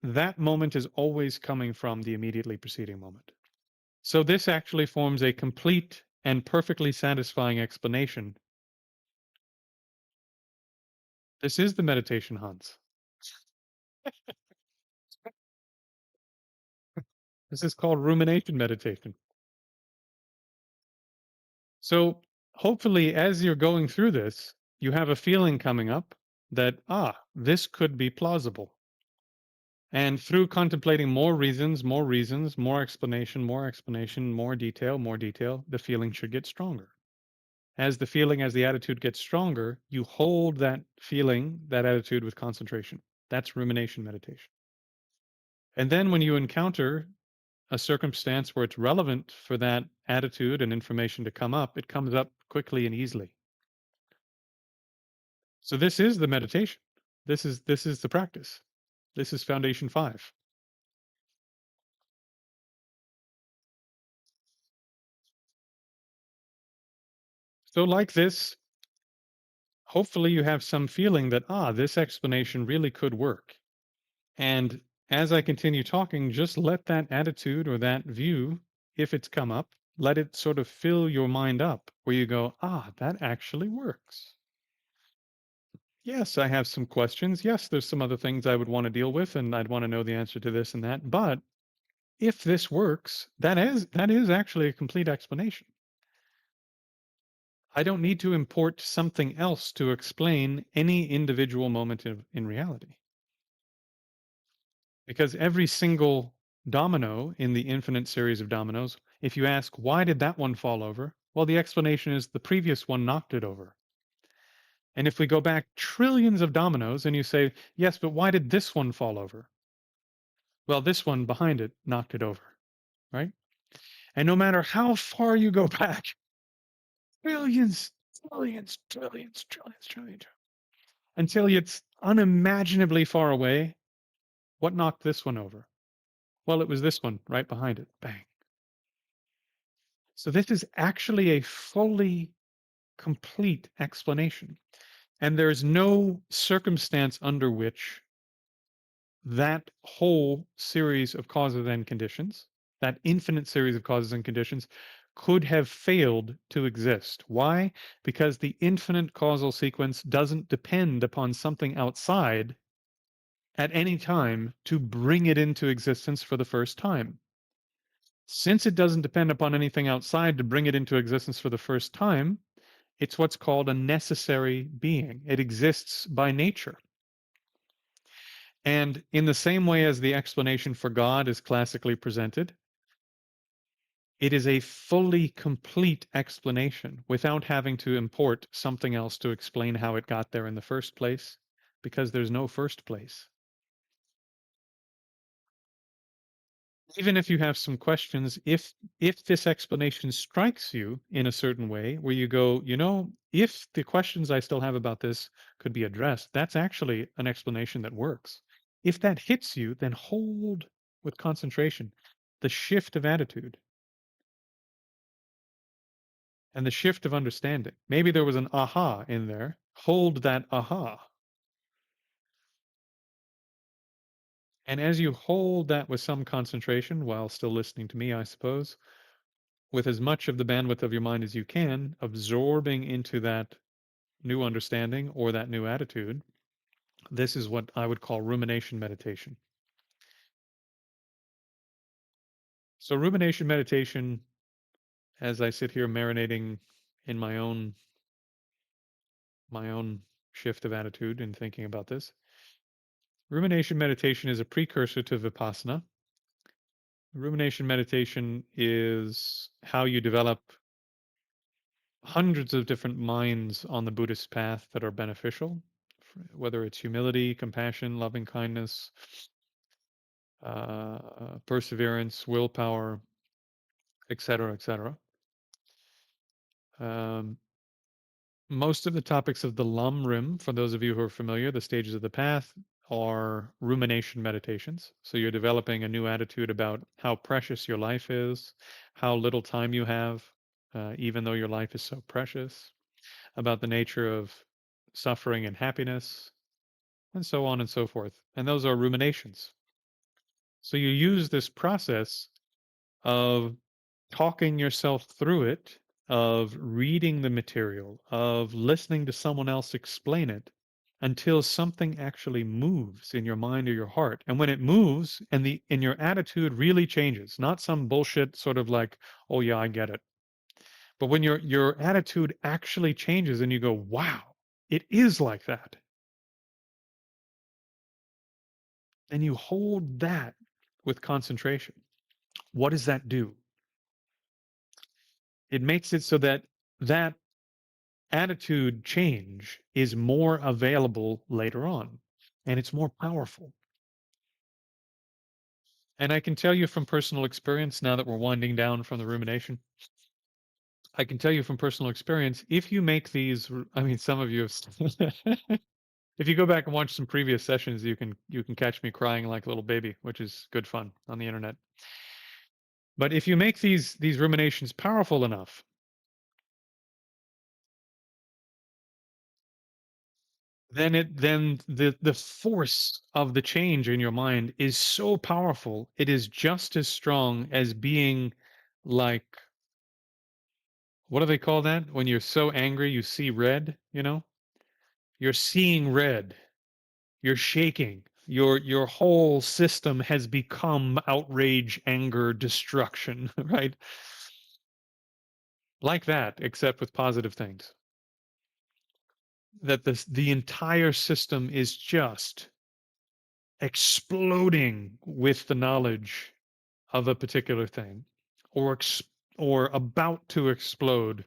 that moment is always coming from the immediately preceding moment. So this actually forms a complete and perfectly satisfying explanation. This is the meditation, Hans. This is called rumination meditation. So hopefully, as you're going through this, you have a feeling coming up that, this could be plausible. And through contemplating more reasons, more explanation, more detail, the feeling should get stronger. As the attitude gets stronger, you hold that feeling, that attitude with concentration. That's rumination meditation. And then when you encounter a circumstance where it's relevant for that attitude and information to come up, it comes up quickly and easily. So this is the meditation. This is the practice. This is foundation 5. So like this, hopefully you have some feeling that this explanation really could work. And as I continue talking, just let that attitude or that view, if it's come up, let it sort of fill your mind up where you go, that actually works. Yes, I have some questions. Yes, there's some other things I would want to deal with and I'd want to know the answer to this and that. But if this works, that is actually a complete explanation. I don't need to import something else to explain any individual moment in reality. Because every single domino in the infinite series of dominoes, if you ask, why did that one fall over? Well, the explanation is the previous one knocked it over. And if we go back trillions of dominoes and you say, yes, but why did this one fall over? Well, this one behind it knocked it over, right? And no matter how far you go back, trillions, trillions, trillions, trillions, trillions, until it's unimaginably far away, what knocked this one over? Well, it was this one right behind it. Bang. So this is actually a fully complete explanation. And there's no circumstance under which that whole series of causes and conditions, that infinite series of causes and conditions, could have failed to exist. Why? Because the infinite causal sequence doesn't depend upon something outside at any time to bring it into existence for the first time. Since it doesn't depend upon anything outside to bring it into existence for the first time, it's what's called a necessary being. It exists by nature. And in the same way as the explanation for God is classically presented, it is a fully complete explanation without having to import something else to explain how it got there in the first place, because there's no first place. Even if you have some questions, if this explanation strikes you in a certain way where you go, if the questions I still have about this could be addressed, that's actually an explanation that works. If that hits you, then hold with concentration the shift of attitude and the shift of understanding. Maybe there was an aha in there. Hold that aha. And as you hold that with some concentration while still listening to me, I suppose, with as much of the bandwidth of your mind as you can, absorbing into that new understanding or that new attitude, this is what I would call rumination meditation. So, rumination meditation, as I sit here marinating in my own shift of attitude and thinking about this, rumination meditation is a precursor to vipassana. Rumination meditation is how you develop hundreds of different minds on the Buddhist path that are beneficial, whether it's humility, compassion, loving kindness, perseverance, willpower, etc., etc. Um, most of the topics of the Lam Rim, for those of you who are familiar, the stages of the path, are rumination meditations. So you're developing a new attitude about how precious your life is, how little time you have, even though your life is so precious, about the nature of suffering and happiness, and so on and so forth. And those are ruminations. So you use this process of talking yourself through it, of reading the material, of listening to someone else explain it until something actually moves in your mind or your heart. And when it moves and your attitude really changes, not some bullshit sort of like, oh yeah, I get it. But when your attitude actually changes and you go, wow, it is like that. And you hold that with concentration. What does that do? It makes it so that that attitude change is more available later on and it's more powerful. And I can tell you from personal experience, now that we're winding down from the rumination, I can tell you from personal experience, if you make these, I mean, some of you have, if you go back and watch some previous sessions, you can catch me crying like a little baby, which is good fun on the internet. But if you make these ruminations powerful enough, then the force of the change in your mind is so powerful. It is just as strong as being like, what do they call that when you're so angry you see red. You're seeing red, you're shaking, your whole system has become outrage, anger, destruction. Right, like that, except with positive things. That the entire system is just exploding with the knowledge of a particular thing, or or about to explode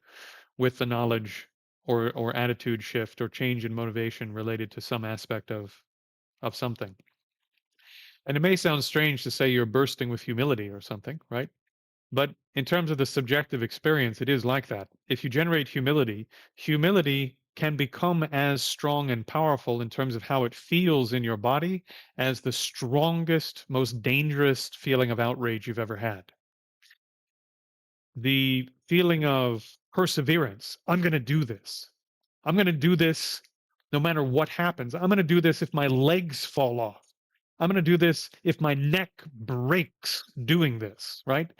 with the knowledge or attitude shift or change in motivation related to some aspect of something. And it may sound strange to say you're bursting with humility or something, right? But in terms of the subjective experience, it is like that. If you generate humility, humility can become as strong and powerful in terms of how it feels in your body as the strongest, most dangerous feeling of outrage you've ever had. The feeling of perseverance. I'm going to do this. I'm going to do this no matter what happens. I'm going to do this if my legs fall off. I'm going to do this if my neck breaks doing this, right?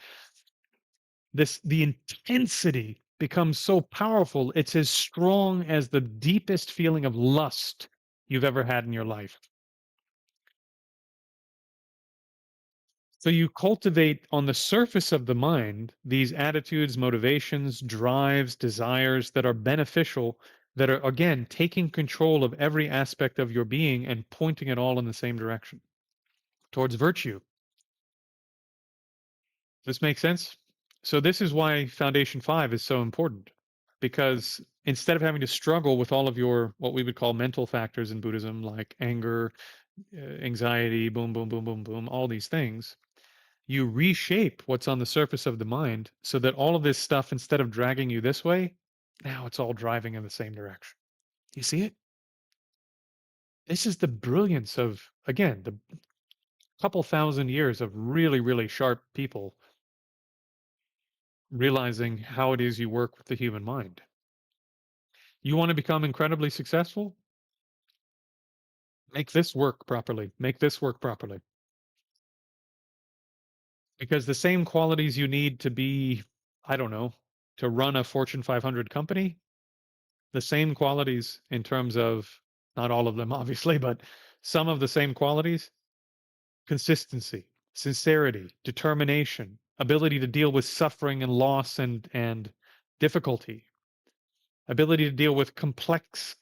The intensity becomes so powerful, it's as strong as the deepest feeling of lust you've ever had in your life. So you cultivate on the surface of the mind these attitudes, motivations, drives, desires that are beneficial, that are, again, taking control of every aspect of your being and pointing it all in the same direction towards virtue. This makes sense? So, this is why Foundation 5 is so important because instead of having to struggle with all of your what we would call mental factors in Buddhism, like anger, anxiety, boom, boom, boom, boom, boom, all these things, you reshape what's on the surface of the mind so that all of this stuff, instead of dragging you this way, now it's all driving in the same direction. You see it? This is the brilliance of, again, the couple thousand years of really, really sharp people realizing how it is you work with the human mind. You want to become incredibly successful? Make this work properly. Make this work properly. Because the same qualities you need to be, I don't know, to run a Fortune 500 company, the same qualities in terms of not all of them obviously, but some of the same qualities: consistency, sincerity, determination, ability to deal with suffering and loss and difficulty, ability to deal with complex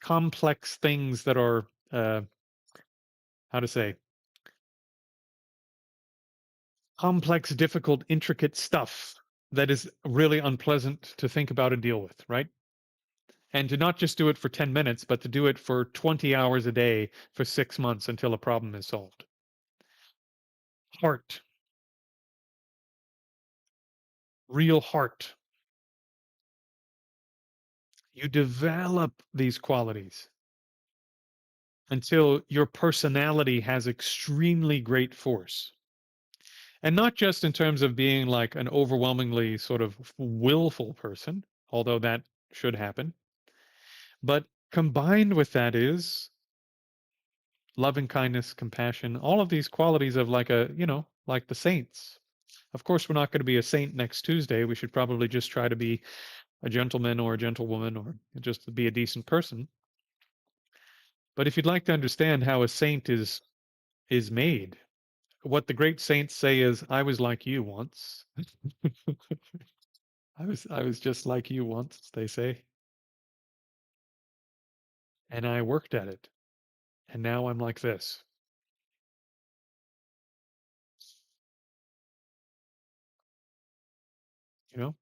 things that are how to say complex, difficult, intricate stuff that is really unpleasant to think about and deal with, right? And to not just do it for 10 minutes, but to do it for 20 hours a day for 6 months until a problem is solved. Heart, real heart. You develop these qualities until your personality has extremely great force. And not just in terms of being like an overwhelmingly sort of willful person, although that should happen, but combined with that is loving kindness, compassion, all of these qualities of like a, like the saints. Of course, we're not going to be a saint next Tuesday. We should probably just try to be a gentleman or a gentlewoman or just to be a decent person. But if you'd like to understand how a saint is made, what the great saints say is, I was like you once. I was just like you once, they say, and I worked at it, and now I'm like this, you know?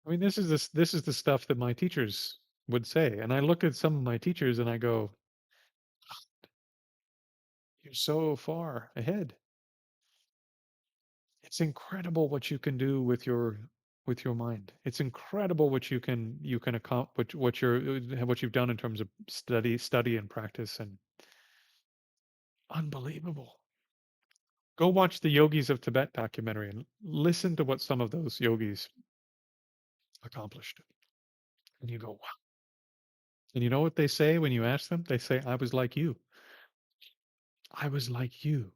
I mean, this is the stuff that my teachers would say. And I look at some of my teachers and I go, you're so far ahead. It's incredible what you can do with your mind. It's incredible what you can accomplish, what you've done in terms of study and practice, and unbelievable. Go watch the Yogis of Tibet documentary and listen to what some of those yogis accomplished. And you go, wow. And you know what they say when you ask them? They say, I was like you. I was like you.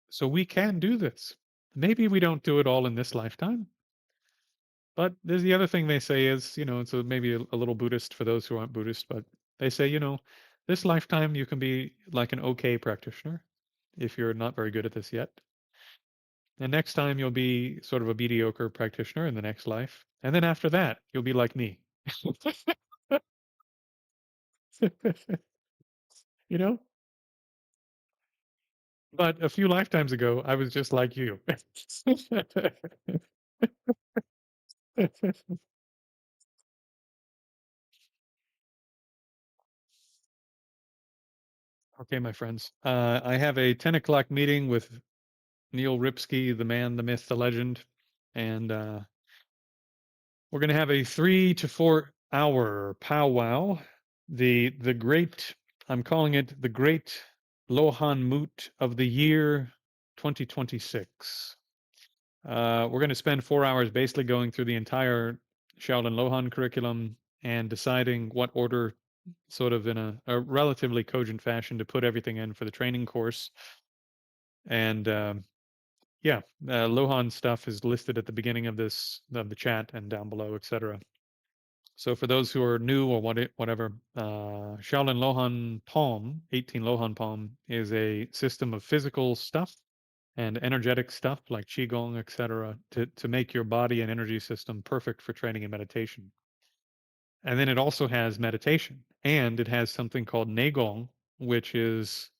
So we can do this. Maybe we don't do it all in this lifetime, but there's the other thing they say is, it's maybe a little Buddhist for those who aren't Buddhist, but they say, this lifetime you can be like an okay practitioner if you're not very good at this yet. And next time you'll be sort of a mediocre practitioner in the next life. And then after that, you'll be like me. you know? But a few lifetimes ago, I was just like you. Okay, my friends. I have a 10 o'clock meeting with Neil Ripsky, the man, the myth, the legend. And we're going to have a 3 to 4 hour powwow. The great, I'm calling it the great Lohan Moot of the year 2026. We're going to spend 4 hours basically going through the entire Shaolin Lohan curriculum and deciding what order, sort of in a relatively cogent fashion, to put everything in for the training course. And yeah, Lohan stuff is listed at the beginning of the chat and down below, etc. So for those who are new or whatever, Shaolin Lohan Palm, 18 Lohan Palm, is a system of physical stuff and energetic stuff like qigong, etc., to make your body and energy system perfect for training and meditation. And then it also has meditation, and it has something called Neigong, which is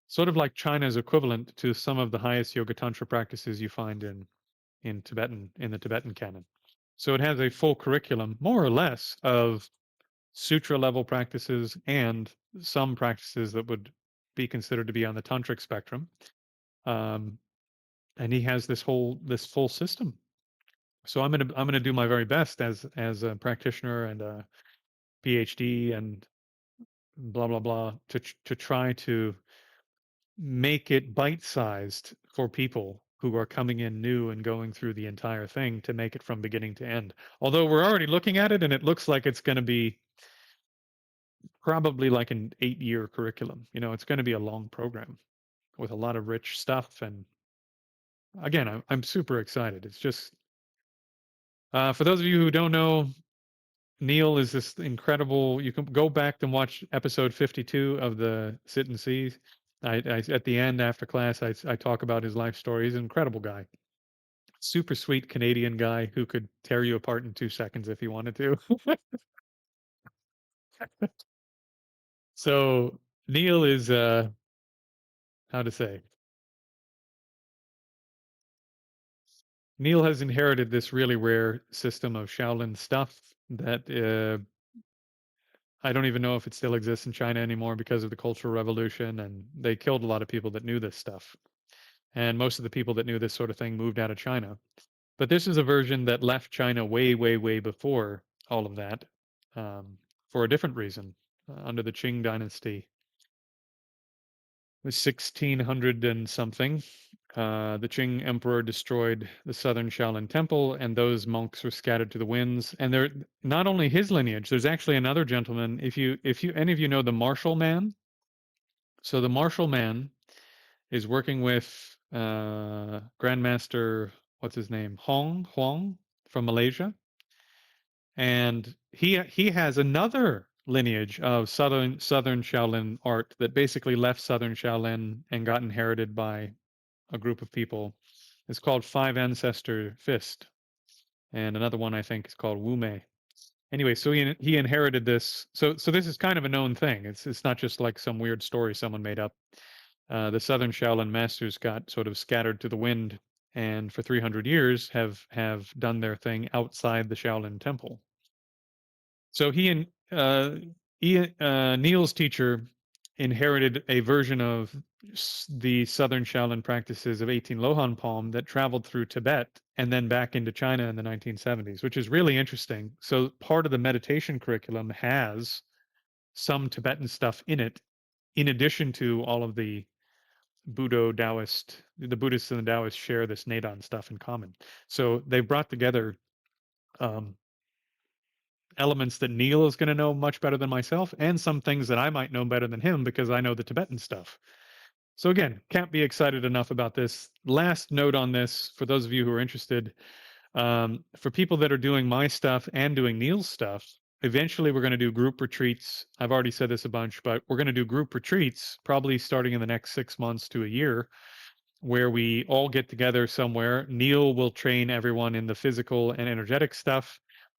sort of like China's equivalent to some of the highest yoga tantra practices you find in Tibetan in the Tibetan canon. So it has a full curriculum, more or less, of sutra level practices and some practices that would be considered to be on the tantric spectrum. Um, and he has this full system. So I'm gonna do my very best as a practitioner and a PhD and blah blah blah to try to make it bite sized for people who are coming in new and going through the entire thing to make it from beginning to end. Although we're already looking at it and it looks like it's going to be probably like an 8-year curriculum. It's going to be a long program with a lot of rich stuff. And again, I'm super excited. It's just, for those of you who don't know, Neil is this incredible. You can go back and watch episode 52 of the Sit and See. I at the end after class, I talk about his life story. He's an incredible guy, super sweet Canadian guy who could tear you apart in 2 seconds if he wanted to. So Neil is how to say Neil has inherited this really rare system of Shaolin stuff that I don't even know if it still exists in China anymore because of the Cultural Revolution, and they killed a lot of people that knew this stuff. And most of the people that knew this sort of thing moved out of China. But this is a version that left China way, way, way before all of that, for a different reason. Under the Qing dynasty, it was 1600 and something. The Qing emperor destroyed the southern Shaolin temple, and those monks were scattered to the winds. And they're not only his lineage. There's actually another gentleman. If you any of you know the Marshall Man, so the Marshall Man is working with Grandmaster, what's his name, Huang from Malaysia, and he has another lineage of southern Shaolin art that basically left southern Shaolin and got inherited by a group of people. It's called Five Ancestor Fist, and another one I think is called Wu Mei. Anyway, so he inherited this. So this is kind of a known thing. It's not just like some weird story someone made up. The southern Shaolin masters got sort of scattered to the wind, and for 300 years have done their thing outside the Shaolin temple. So Neil's teacher inherited a version of the southern Shaolin practices of 18 Lohan Palm that traveled through Tibet and then back into China in the 1970s, which is really interesting. So part of the meditation curriculum has some Tibetan stuff in it, in addition to all of the the Buddhists and the Taoists share this Neidan stuff in common. So they brought together um, elements that Neil is going to know much better than myself, and some things that I might know better than him because I know the Tibetan stuff. So again, can't be excited enough about this. Last note on this, for those of you who are interested, for people that are doing my stuff and doing Neil's stuff, eventually we're going to do group retreats. I've already said this a bunch, but we're going to do group retreats probably starting in the next 6 months to a year, where we all get together somewhere. Neil will train everyone in the physical and energetic stuff,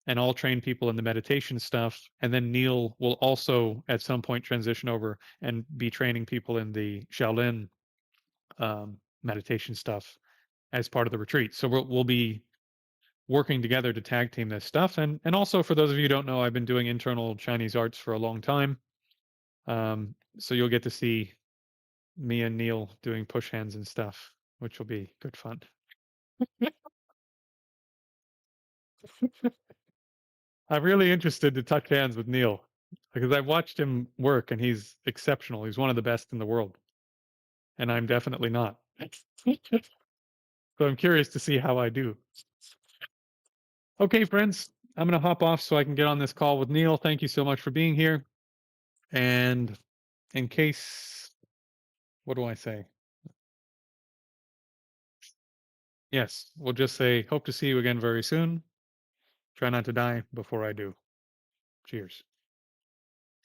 and I'll train people in the meditation stuff. And then Neil will also at some point transition over and be training people in the Shaolin meditation stuff as part of the retreat. So we'll be working together to tag team this stuff. And also, for those of you who don't know, I've been doing internal Chinese arts for a long time. So you'll get to see me and Neil doing push hands and stuff, which will be good fun. I'm really interested to touch hands with Neil because I've watched him work and he's exceptional. He's one of the best in the world, and I'm definitely not. So I'm curious to see how I do. Okay, friends, I'm going to hop off so I can get on this call with Neil. Thank you so much for being here. And in case, what do I say? Yes, we'll just say, hope to see you again very soon. Try not to die before I do. Cheers.